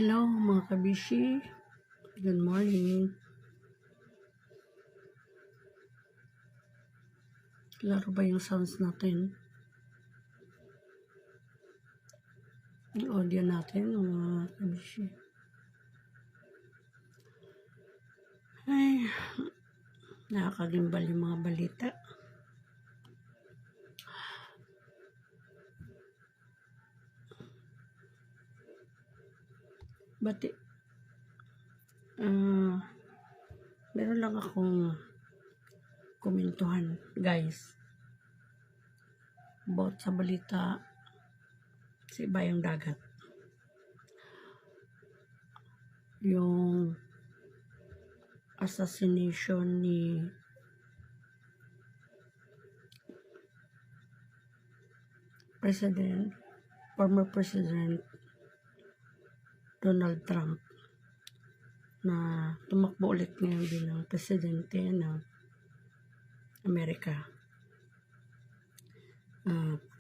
Hello mga kabishi, good morning. Klaro ba yung sounds natin? Yung audio natin mga kabishi. Ay, nakakagimbal yung mga balita. But, meron lang akong komentuhan, guys. About sa balita sa Ibayong Dagat. Yung assassination ni former President Donald Trump na tumakbo ulit ngayon bilang presidente ng Amerika.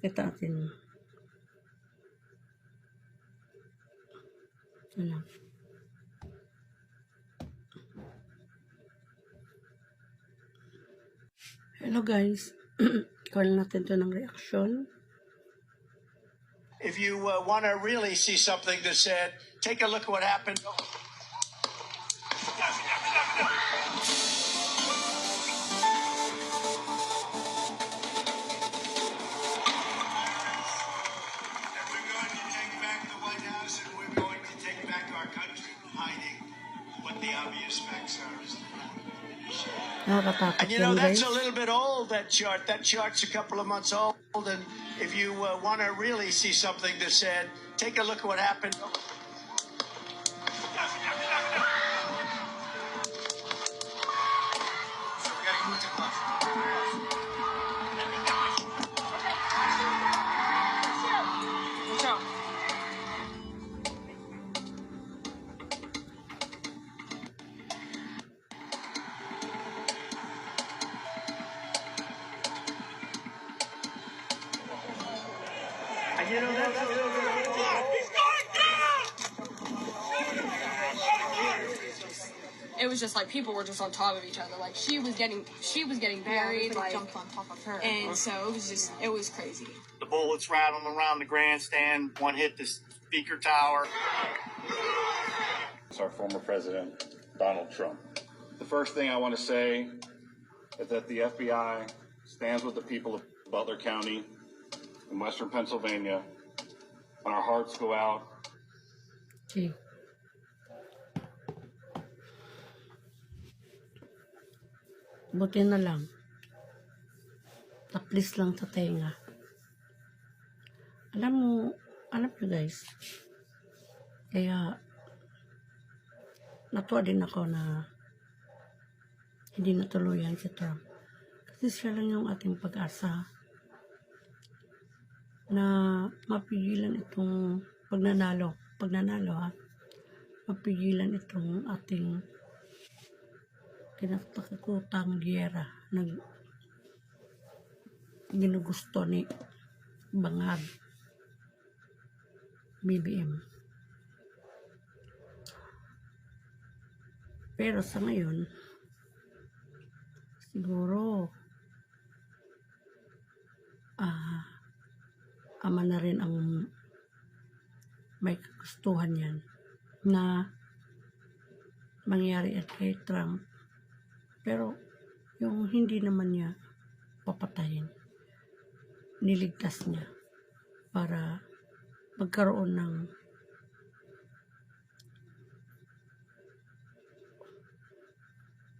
Kita natin. Alam. Hello guys. Call natin to ng reaction. If you want to really see something that said, take a look at what happened. We're going to take back the White House and we're going to take back our country from hiding what the obvious facts are. Nakakatakot And you know, yan, that's guys. a little bit old, that chart. That chart's a couple of months old. And if you want to really see something that said, take a look at what happened. And you know, that's a little bit old. It was just like people were just on top of each other. Like she was getting buried, like jumped on top of her. and so it was crazy. The bullets rattling around the grandstand. One hit the speaker tower. It's our former president, Donald Trump. The first thing I want to say is that the FBI stands with the people of Butler County in Western Pennsylvania, and our hearts go out. Okay. Buti na lang. Taplis lang sa tenga. Alam mo guys, kaya natuwa din ako na hindi natuluyan si Trump. Kasi siya lang yung ating pag-asa na mapigilan itong pagnanalo mapigilan itong ating kinatakutang giyera na ginugusto ni Bangag BBM. Pero sa ngayon, siguro ama na rin ang may kagustuhan yan na mangyari at kay Trump. Pero yung hindi naman niya papatayin, niligtas niya para magkaroon ng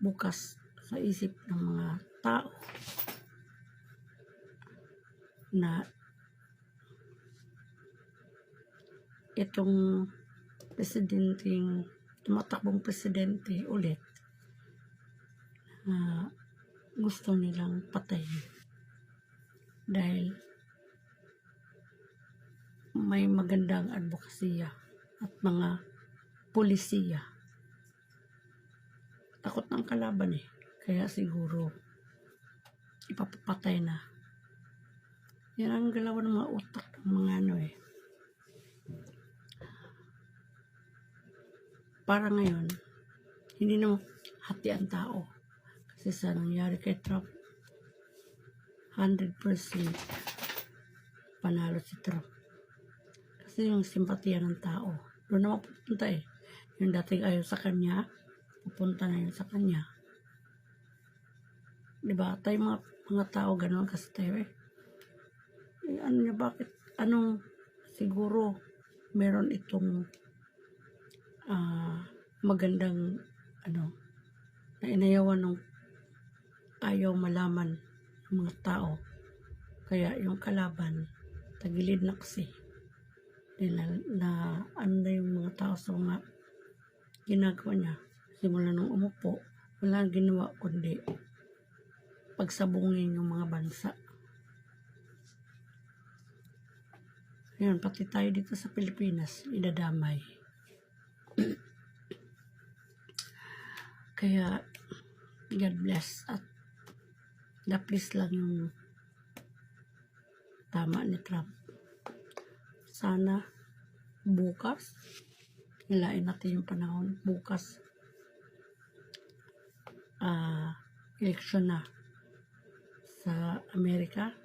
bukas sa isip ng mga tao na itong tumatakbong presidente ulit gusto nilang patayin dahil may magandang advokasya at mga pulisiya. Takot ng kalaban kaya siguro ipapatay na. Yan ang galaw ng mga utak ng mga para ngayon, hindi na hati ang tao. Kasi sa nangyari kay Trump, 100% panalo si Trump. Kasi yung simpatiya ng tao, doon na mapupunta eh. Yung dating ayaw sa kanya, pupunta na yun sa kanya. Diba? Tayo mga tao, gano'n kasi tayo eh. Ano niya, bakit? Anong, siguro, meron itong magandang, na inayawan ng ayaw malaman ng mga tao. Kaya yung kalaban, tagilid na kasi. Na yung mga tao sa mga ginagawa niya. Simula nung umupo, wala nang ginawa kundi pagsabungin yung mga bansa. Ngayon, pati tayo dito sa Pilipinas, idadamay. Kaya, God bless at na-please lang yung tama ni Trump. Sana bukas, nilain natin yung panahon, bukas, eleksyon na sa Amerika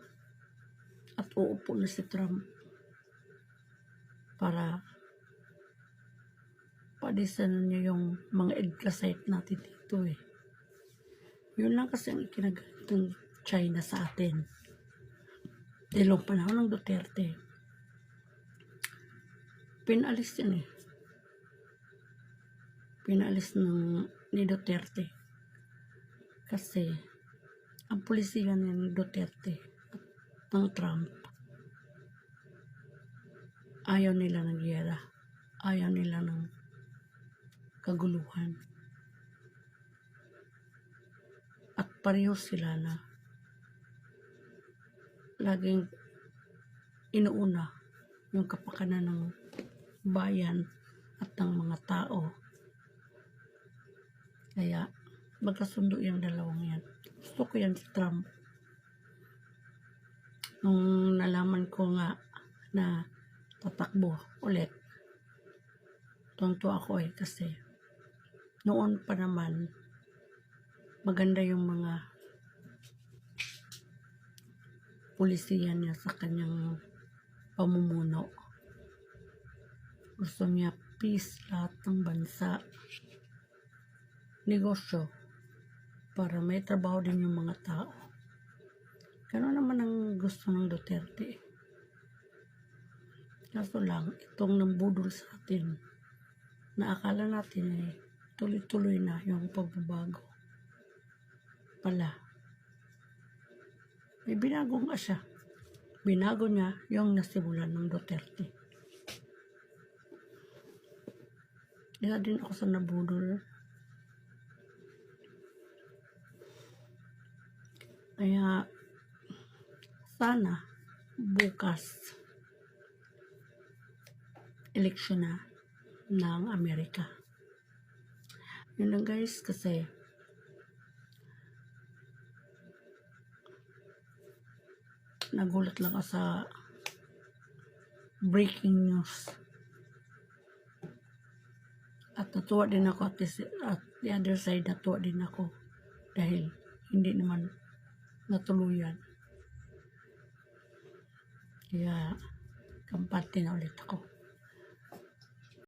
at uupo na si Trump para padisan niya yung mga egg-site natin dito eh. Yun lang kasi ang ikinagalit ng China sa atin. Dilong panahon ng Duterte, pinalis yan eh. Pinalis ni Duterte. Kasi ang pulisiya ni Duterte at ng Trump, ayaw nila ng giyera. Ayaw nila ng kaguluhan. At pareho sila na laging inuuna yung kapakanan ng bayan at ng mga tao. Kaya magkasundo yung dalawang yan. Gusto ko yan si Trump. Nung nalaman ko nga na tatakbo ulit, tuwang-tuwa ako eh kasi noon pa naman maganda yung mga pulisiya niya sa kanyang pamumuno. Gusto niya peace lahat ng bansa, negosyo, para may trabaho din yung mga tao. Gano'n naman ang gusto ng Duterte. Kaso lang, itong nambudol sa atin, na akala natin eh, tuloy-tuloy na yung pagbabago. Pala, may binago nga siya. Binago niya yung nasimulan ng Duterte. Kaya din ako sa nabudol. Kaya, sana, bukas, eleksyon na ng Amerika. Yun lang guys, kasi nagulat lang ako sa breaking news. At natuwa din ako at the other side, natuwa din ako dahil hindi naman natuluyan. Kaya kampante na ulit ako.